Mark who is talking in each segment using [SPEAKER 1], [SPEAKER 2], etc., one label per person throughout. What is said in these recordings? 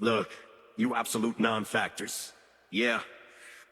[SPEAKER 1] Look, you absolute non-factors. Yeah.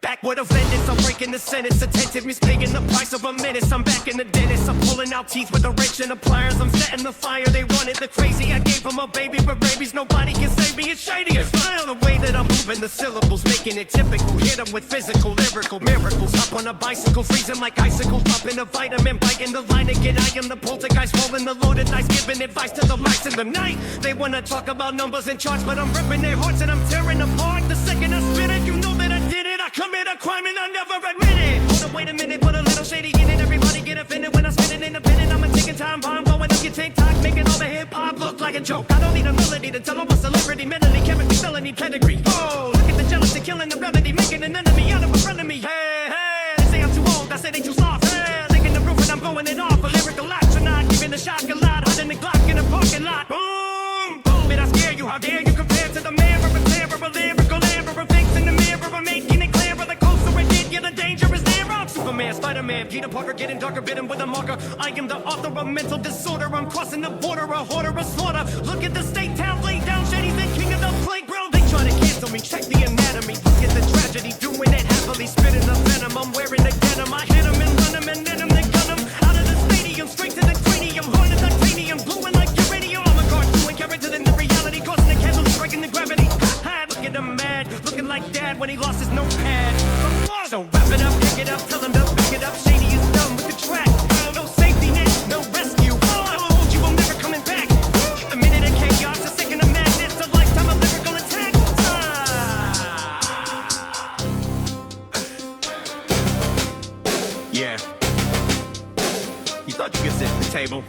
[SPEAKER 1] Back with a vengeance, I'm breaking the sentence. Attentive, mistaking the price of a menace. I'm back in the dentist, I'm pulling out teeth with a wrench and a pliers. I'm setting the fire, they run it, the crazy. I gave them a baby, but babies, nobody can save me. It's shady as smile, the way that I'm moving the syllables, making it typical. Hit them with physical, lyrical miracles. Up on a bicycle, freezing like icicles. Popping a vitamin, biting the line again. I am the poltergeist, rolling the loaded dice, giving advice to the mice in the night. They wanna talk about numbers and charts, but I'm ripping their hearts and I'm tearing apart. The second I spit it, you know that I did it. I commit a crime and I never admit it. Hold up, wait a minute, put a little shady in it. Everybody get offended when I spit it independent. I'm a ticking time bomb, blowing up your TikTok, making all the hip-hop look like a joke. I don't need a melody to tell I'm a celebrity, mentally, chemically, felony pedigree. Oh, look at the jealousy, killing the remedy, making an enemy out of a friend of me. Hey, hey, they say I'm too old, I say they too soft. Hey, taking the roof and I'm blowing it off. A lyrical astronaut, giving the shock a lot, hot in the Glock in the parking lot. Boom, boom, did I scare you? How dare you compare to the man of a terror, a lyrical error, a fix in the mirror, I'm making it clearer. The closer it did, yeah, the danger is there. I'm Superman, Spider-Man, Peter Parker, getting darker, bit him with a marker. I am the author of mental disorder. I'm crossing the border, a hoarder, a slaughter. Look at the state town, laid down, shady, the king of the playground. They try to cancel me, check the anatomy. Look at the tragedy, doing it happily, spitting the venom. I'm wearing the denim, I hit him and run him and then him, then gun him. Out of the stadium, straight to the cranium, hard as titanium, blowing like uranium. I'm a cartoon, character than the reality, causing the candle, breaking the gravity. Look at him mad, looking like dad when he lost his notepad. So wrap it up, pick it up, tell him to pick it up. Shady is done with the track. No safety net, no rescue. Oh, you will never coming back. A minute of chaos, a second of madness, a lifetime of lyrical attack. Yeah. You thought you could sit at the table?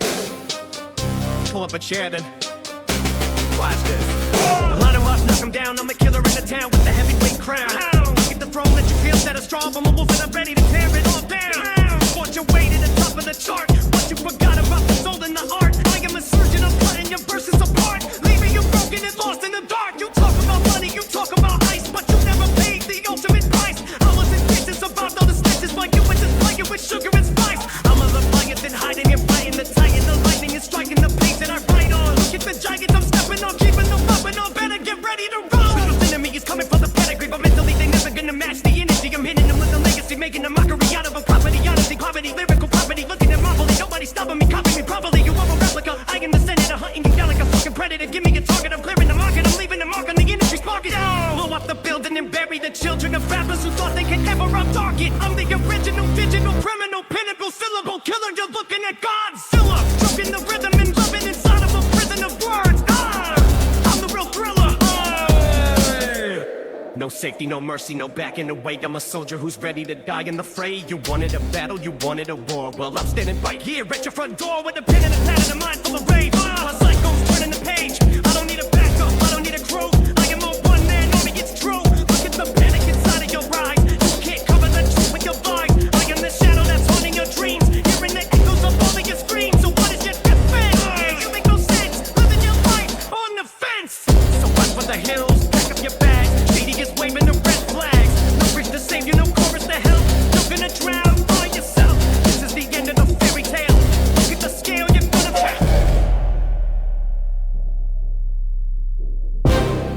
[SPEAKER 1] Pull up a chair then. Watch this. Line him up, knock him down. I'm a killer in the town with the heavyweight crown. Look at the throne that you feel that is strong. I'm a wolf and I'm ready to tear it all down. Fought your way to the top of the chart, but you forgot about the soul and the art. I am a surgeon, I'm cutting your verses apart, leaving you broken and lost in the dark. You talk about money, you talk about ice, but you never paid the ultimate price. I wasn't bitches about all the stitches, but you were just playing with sugar and spice. I'm a leviathan hiding and fighting the titan. The lightning is striking the pace that I write on. Look at the giants I'm stepping on, keeping them up and on. Better get ready to roll. The enemy is coming for the pedigree, but mentally they never gonna match the energy. I'm hitting them with a legacy, making a mockery out of a property. Honesty, poverty, lyrical property, looking at marvelly. Nobody stopping me, copying me properly. You are a replica, I am the senator, hunting you down like a fucking predator. Give me a target, I'm clearing the market, I'm leaving the mark on the industry sparking. Blow up the building and bury the children of rappers who thought they could ever up-dark it. I'm the original, digital, criminal, pinnacle, syllable killer. You're looking at Godzilla, choking the rhythm and loving inside of a prison of words. I'm the real thriller. No safety, no mercy, no backing away. I'm a soldier who's ready to die in the fray. You wanted a battle, you wanted a war. Well, I'm standing right here at your front door with a pen and a pad and a mind full of rage. My psycho's turning the page. I don't need a backup, I don't need a crew. I am a one-man army, it's true. Look at the panic inside of your eyes. You can't cover the truth with your lies. I am the shadow that's haunting your dreams, hearing the echoes of all of your screams. So what is your defense? You make no sense, living your life on the fence. So run for the hills, pack up your bags. Is waving the red flags. No bridge to save you, no chorus to help. You're gonna drown by yourself. This is the end of the fairy tale. Look at the scale you're gonna pay.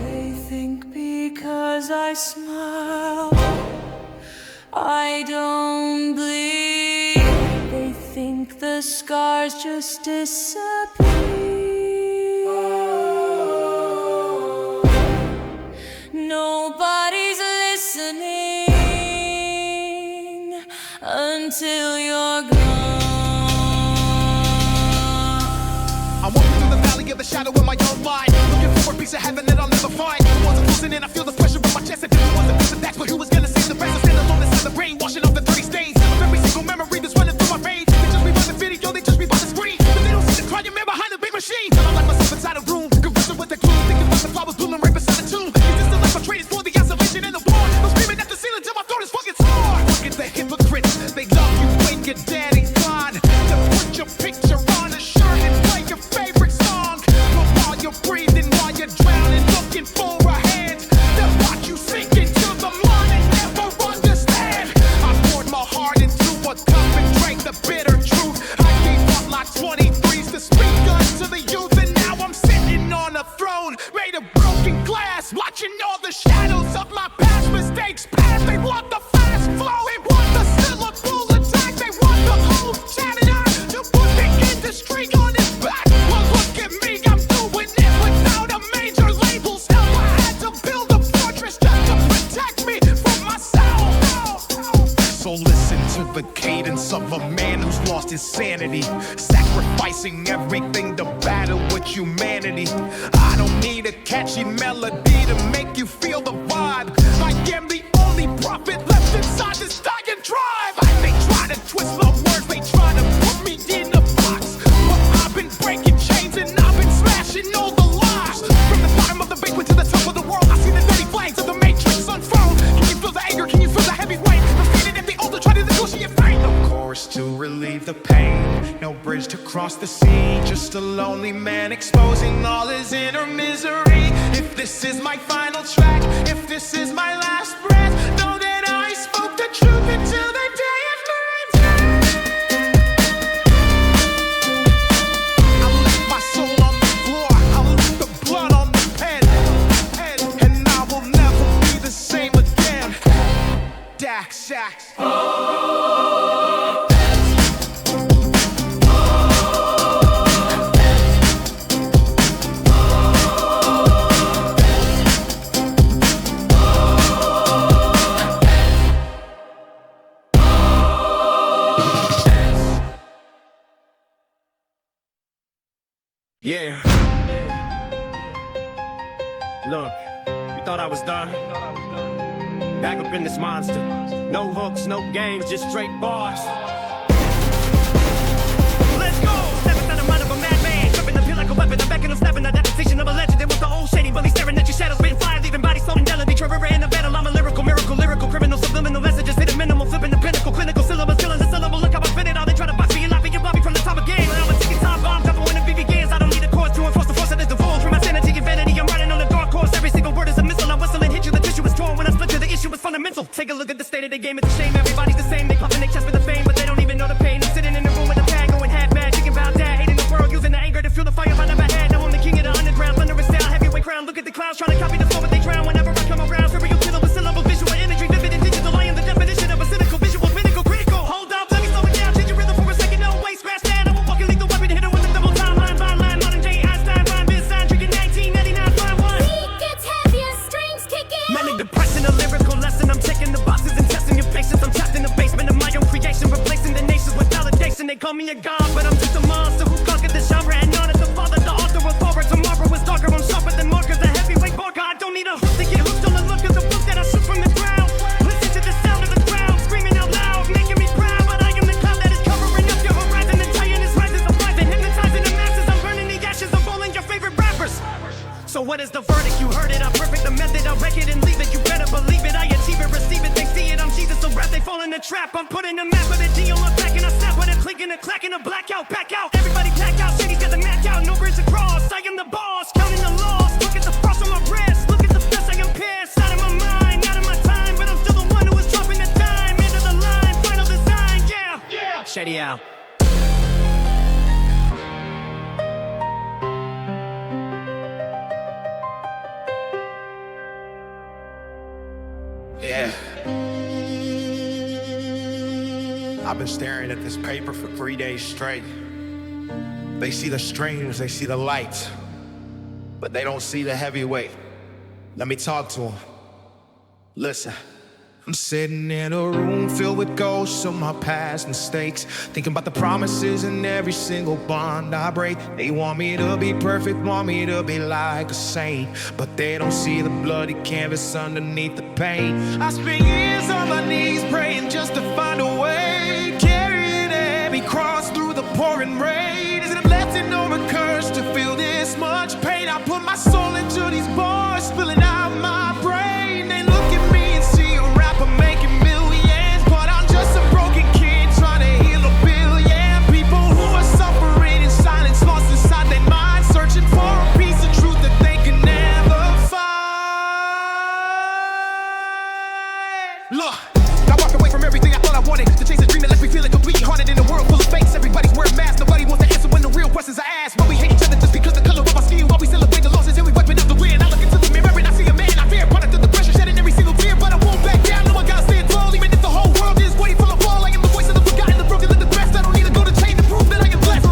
[SPEAKER 2] They think because I smile, I don't bleed. They think the scars just disappear. Nobody's listening until you're gone.
[SPEAKER 3] I'm walking through the valley of the shadow of my own mind, looking for a piece of heaven that I'll never find. The ones I'm closing in, I feel the pressure in my chest. I didn't want the piece of Dax, but who was gonna save the rest? I'm standing alone inside the brain, washing off the dirty stains of every single memory that's running through my veins. They judge me by the video, they judge me by the screen, but they don't see the crying man behind the big machine. I'm like myself inside a room, conversing with the gloom, thinking about the flowers blooming right beside the tomb. Is this the life I traded for the isolation and the war? I'm screaming at the ceiling till my throat is fucking sore. Look at the hypocrites, they love you when your daddy's gone. To put your picture on a shirt and play your favorite song, but while you're breathing, while you're drowning, looking for a hand to the cadence of a man who's lost his sanity, sacrificing everything to battle with humanity. I don't need a catchy melody to make you feel the vibe. I am the only prophet left inside this dying tribe. They try to twist my words, they try to put me in a box, but I've been breaking chains and I've been smashing all the lies. From the bottom of the basement to the top of the world, I see the dirty flames of the matrix unfold. Can you feel the anger? Can you feel the heavy weight? Defeated at the altar, try to negotiate fate. No chorus to relieve the pain, no bridge to cross the sea, just a lonely man exposing all his inner misery. If this is my final track, if this is my last breath, know that I spoke the truth until the day of my death. I left my soul on the floor, I left the blood on the pen, and I will never be the same again. Dax.
[SPEAKER 1] Yeah. Look, you thought I was done? Back up in this monster. No hooks, no games, just straight bars. Let's go! Step inside the mind of a madman, tripping the pill like a weapon. I'm back in the snapping the deposition of a legend. It was the old shady bully staring at your shadows, spitting fire, leaving bodies floating down the Detroit River in the battle. I'm a lyrical miracle, criminal, subliminal messages hit a minimal, flipping the pinnacle, clinical syllabus, killing the syllable. Look how I spin it all. They try to box me and laughing and Bobby from the top of game. I'm a ticking time bomb, couple when the BB games. I don't need a course to enforce the force that is divulged from my sanity and vanity. I'm running on the dark course. Every single word is a missile. I whistle and hit you. The tissue is torn when I split you. The issue is fundamental. Take a look at the state of the game. It's a shame. Everybody's the same. They puffing their chest for the fame, but they don't even know the pain. I'm sitting in the room with a pad, going half mad, thinking about that, hating the world, using the anger to fuel the fire I never had. Now I'm the king of the underground, thunderous style, heavyweight crown. Look at the clouds trying to copy the flow, but they drown whenever I come around. Serial killer with syllable, visual imagery, vivid and digital. I am the definition of a cynical, visual, clinical, critical. Hold up, let me slow it down, change your rhythm for a second. No way, scratch that. I will fucking leave the weapon, hit it with a double timeline, byline, modern J. Einstein, rhyme, biz, sign, drinking 1999, fine one.
[SPEAKER 2] Beat gets heavier, strings kicking.
[SPEAKER 1] Manic depression, a lyrical lesson. I'm checking the boxes and testing your patience. I'm trapped in the basement of my own creation, replacing the nations with validation. They call me a god, but I'm just a monster who conquered the genre and honored the father, the author of horror. Tomorrow is darker, I'm sharper than markers. The heavyweight barker, I don't need a hook to get hooked on the look of the book that I shook from the ground. Listen to the sound of the ground, screaming out loud, making me proud. But I am the cloud that is covering up your horizon. The giant is rising, surprising, hypnotizing the masses. I'm burning the ashes of all your favorite rappers. So what is the verdict? You heard it, I perfect the method, I wreck it and leave it. You better believe it, I achieve it, receive it, they see it. I'm Jesus, so rap, they fall in the trap. I'm putting a map with a D on my back and I snap with a click and a clack and a blackout, back out. Everybody pack out, city's got the Mac out, no bridge across. I am the boss, counting the loss. Look at the frost on my wrist, look at the best I am pissed. Out of my mind, out of my time, but I'm still the one who is dropping the dime. End of the line, final design, yeah. Shady out.
[SPEAKER 3] Yeah. I've been staring at this paper for 3 days straight. They see the strings, they see the lights, but they don't see the heavyweight. Let me talk to them. Listen. I'm sitting in a room filled with ghosts of my past mistakes, thinking about the promises in every single bond I break. They want me to be perfect, want me to be like a saint, but they don't see the bloody canvas underneath the paint. I spent years on my knees praying just to find a way, carrying every cross through the pouring rain. Is it a blessing or a curse to feel this much pain? I put my soul into these bars, spilling out my brain. They look at me and see a rapper making millions, but I'm just a broken kid trying to heal a billion people who are suffering in silence, lost inside their minds, searching for a piece of truth that they can never find. Look, I walked away from everything I thought I wanted to chase a dream that left me feeling completely haunted in a world full of fakes. Everybody's wearing masks, nobody wants to answer when the real questions are asked. But we hate each other just because the color of our skin, while we celebrate the losses and we wiping out the win. I look into the mirror and I see a man I fear, product of the pressure, shedding every single tear, but I won't back down. No, I gotta stand tall, even if the whole world is waiting for the wall. I am the voice of the forgotten, the broken, and the best. I don't need to go to change to prove that I am blessed.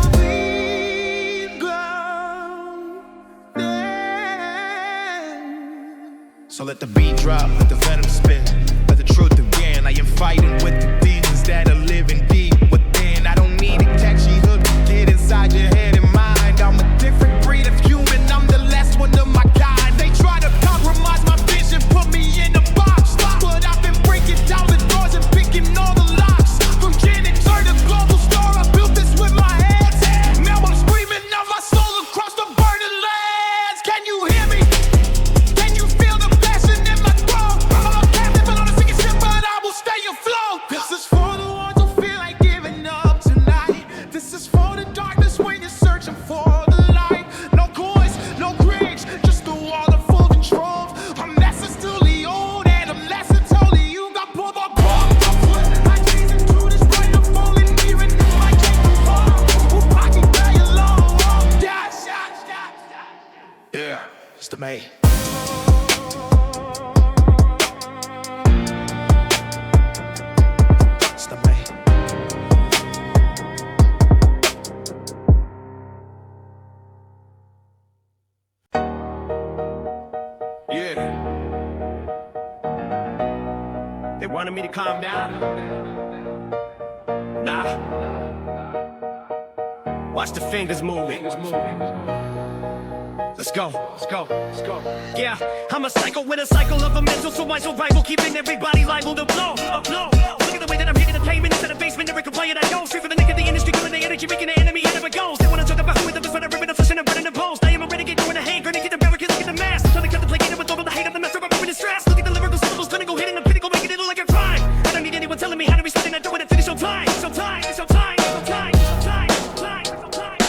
[SPEAKER 3] So let the beat drop, let the venom spin, let the truth begin. I am fighting with the demons that are living deep within. I don't need a catchy hook to get inside your head and mind. I'm a different breed of human, I'm the last one of my kind. They try to compromise my vision, put me in a box, but I've been breaking down the doors and picking all the locks. From janitor to global star, I built this with my hands. Now I'm screaming out my soul across the burning lands. Can you hear me? Can you feel the passion in my throat? I'm a captive and on a sinking ship, but I will stay afloat. This is for the ones who feel like giving up tonight. This is for the darkness when you're searching for the light. No coins, no grades, just a wall of full control. A message to the old and a lesson totally you got pulled up. I chase into this bright and falling near and knew I can't fall. Who pocket by alone? Yeah, it's the May. It's the May.
[SPEAKER 1] Yeah. They wanted me to calm down. Nah. Watch the fingers moving. Let's go, let's go, let's go. Yeah, I'm a psycho with a cycle of a mental survival, keeping everybody liable to blow, blow. Look at the way that I'm hitting the pavement into the basement, never complain I go straight for the nick of the industry, killing the energy, making the enemy, it never goes. They wanna talk about who is the best, but I'm ripping the flesh and I'm burning the bones. I am a renegade, doing a hand grenade, get the barricade, look at the mask. I'm trying to contemplate it with all of the hate of the master, I'm moving the stress. Look at the lyrical syllables, gonna go hit in the pinnacle, making it look like a crime. I don't need anyone telling me how to be spending, I do it and finish on time. So time, so time, so time, so time, so time, so time.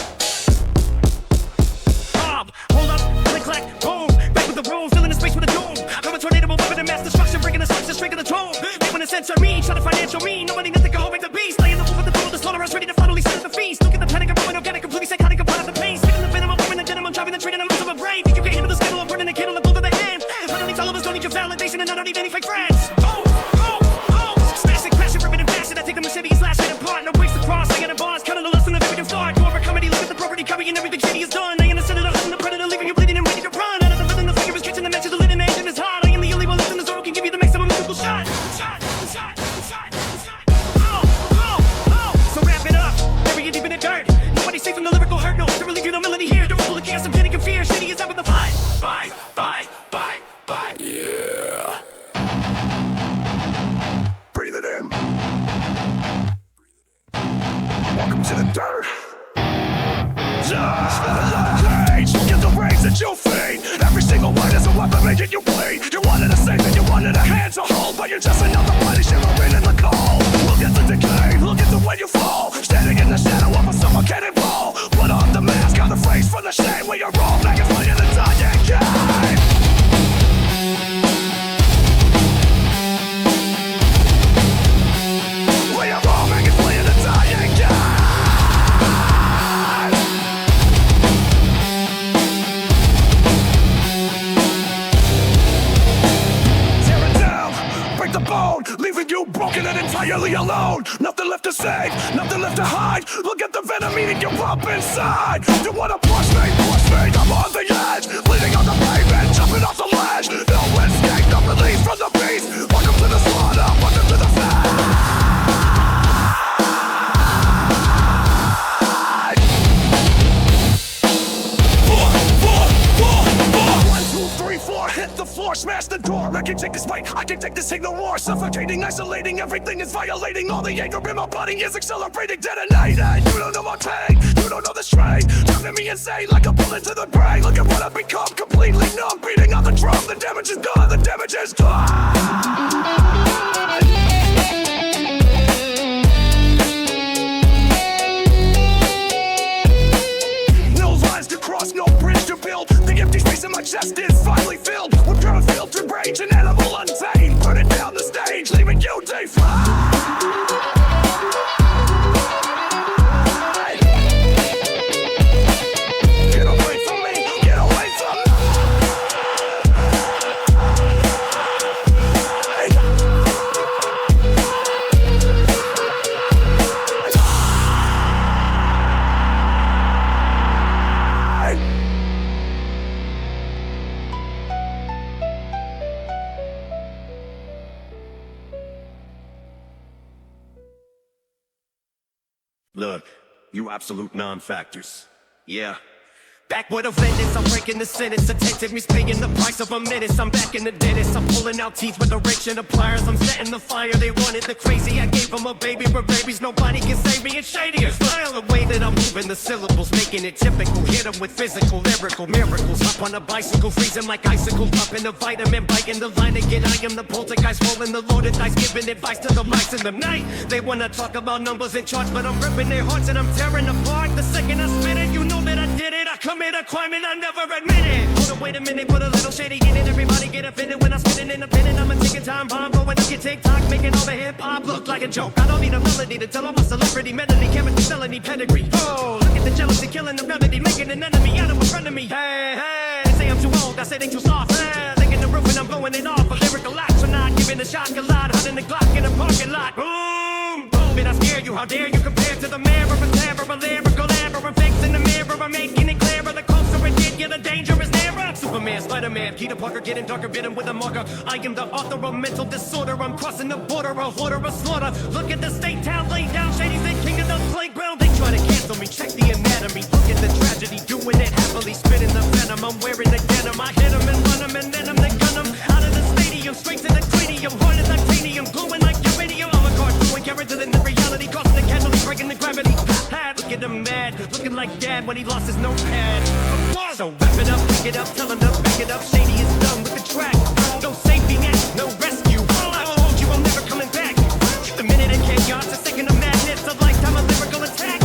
[SPEAKER 1] Hold up, click, clack, boom. Back with the room, filling the space with a doom. I'm a tornado, moving the mass destruction, breaking the structure, straight to the throne. They want to censor me, try to financial me. Nobody nothing can hold back the beast. Laying the wolf with the throne, the slaughterhouse, ready to finally set the feast. Look at the panic, I'm going organic, completely psychotic, I'm part of the pain. Spitting the venom, I'm pouring the denim, I'm driving the train, and I'm losing my brain. Think you can handle the scandal, I'm burning the candle, I'm over the hand. Finally, all of us don't need your validation, and I don't need any fake friends. Smashing, crashing, ripping and bashing. I take the machete, slashing it apart. No breaks across, hanging in bars, counting the lesson of every start. Go over comedy, look at the property, copying everything shady is done. I innocent of the hustle, the predator, leaving you bleeding and ready to run. Out of the rhythm, the figure is catching the match of the lid and the engine is hot. I am the only one left in the zone who can give you the maximum musical shot. So wrap it up, bury it deep in the dirt. Nobody's safe from the lyrical hurt, no. To relieve you, no melody here. Don't full of chaos, I'm panic and fear. Shitty is out with the fight. Yeah. Breathe it in. Welcome to the dirt. Just let the light rage. Get the rage that you feed. Every single word is a weapon making you bleed. You wanted a safe and you wanted a hand to hold, but you're just another body shivering in the cold. Look at the decay, look at the way you fall. Standing in the shadow of a suffocating wall. Put on the mask, on the face for the shame. Where you're wrong, like it's playing the dying game. Where you're wrong, like it's playing the dying game. The bone, leaving you broken and entirely alone. Nothing left to save, nothing left to hide. Look at the venom eating you up inside. You wanna push me, I'm on the edge. Bleeding on the pavement, jumping off the ledge. No escape, no release from the beast. Welcome to the slaughter, welcome to the fight. 4, hit the floor, smash the door. I can take this fight, I can take this hate no more. Suffocating, isolating, everything is violating. All the anger in my body is accelerating, detonating. You don't know my pain, you don't know the strain. Driving me insane like a bullet to the brain. Look at what I've become, completely numb. Beating on the drum, the damage is done, the damage is done. No bridge to build. The empty space in my chest is finally filled with pure filtered rage and animal untamed. Burn it down the stage, leaving you defied. Get away from me, get away from me. Look, you absolute non-factors. Yeah. Back with a vengeance, I'm breaking the sentence. Attentiveness paying the price of a minute. I'm back in the dentist, I'm pulling out teeth with a wrench and a pliers. I'm setting the fire, they wanted the crazy. I gave them a baby, but babies, nobody can save me. It's shadier. Smile the way that I'm moving the syllables, making it typical. Hit them with physical, lyrical miracles. Hop on a bicycle, freezing like icicles. Popping a vitamin, biting the line again. I am the poltergeist, rolling the loaded dice, giving advice to the mice in the night. They wanna talk about numbers and charts, but I'm ripping their hearts and I'm tearing apart. The second I spit it, you know that I did it. I commit a crime and I never admit it. Hold on, wait a minute, put a little shady in it. Everybody get offended when I'm spitting independent. I'm a ticking time bomb, blowing up your TikTok, making all the hip hop look like a joke. I don't need a melody to tell I'm a celebrity, melody, chemistry, felony, pedigree. Oh, look at the jealousy, killing the remedy, making an enemy out of a friend of me. Hey, hey, they say I'm too old, I say they too soft. Hey, licking the roof and I'm blowing it off. A lyrical act for not giving a shot, a lot, hunting the Glock in a parking lot. Boom, boom, and I scare you. How dare you compare to the mayor of a terror, a lyrical error, a fix in the mirror, I'm making it clearer. The closer it get, yeah, the danger is nearer. Superman, Spider-Man, Peter Parker, getting darker, bit him with a marker. I am the author of mental disorder. I'm crossing the border, a hoarder, a slaughter. Look at the state town laid down, shadies and king of the playground. They try to cancel me, check the anatomy. Look at the tragedy, doing it happily, spitting the venom. I'm wearing the denim, I hit him and run him and then I'm the gun him. Out of the stadium, straight to the cranium, hard as titanium, glowing like uranium. I'm a cartoon character than the reality, crossing the casualty, breaking the gravity. Look at him mad, looking like dad when he lost his notepad. So wrap it up, pick it up, tell him to back it up. Shady is done with the track. No safety net, no rescue. All I told you, I'm never coming back. The minute in chaos, a second of madness, a lifetime of lyrical attack.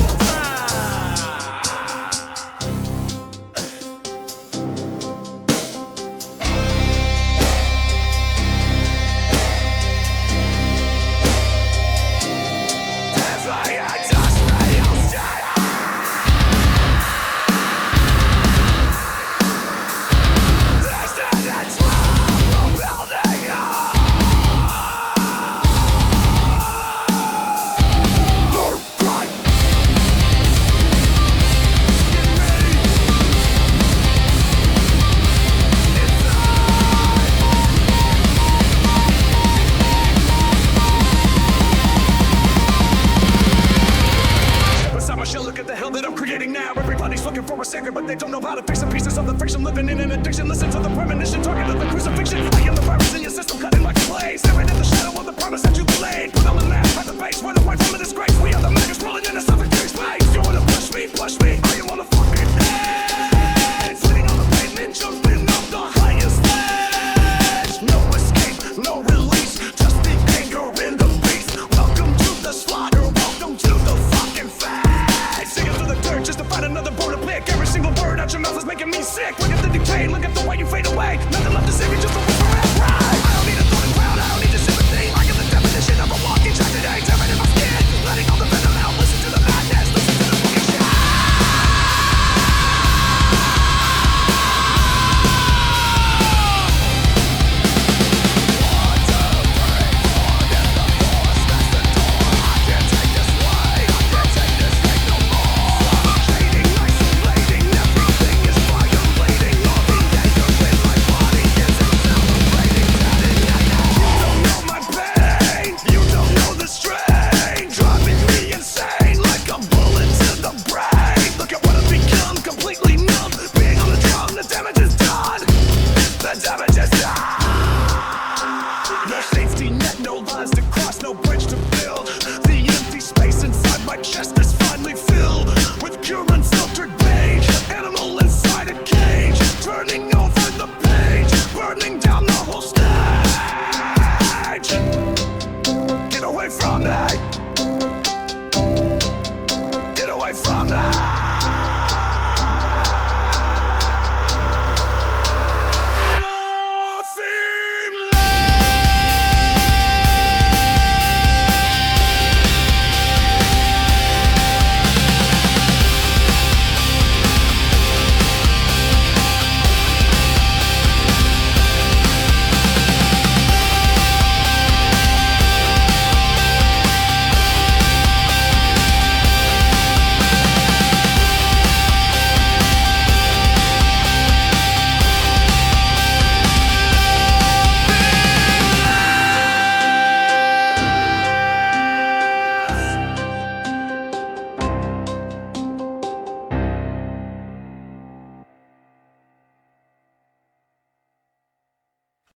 [SPEAKER 3] Look at the hell that I'm creating now. Everybody's looking for a second, but they don't know how to fix the pieces of the fiction. Living in an addiction, listen to the premonition, talking to the crucifixion.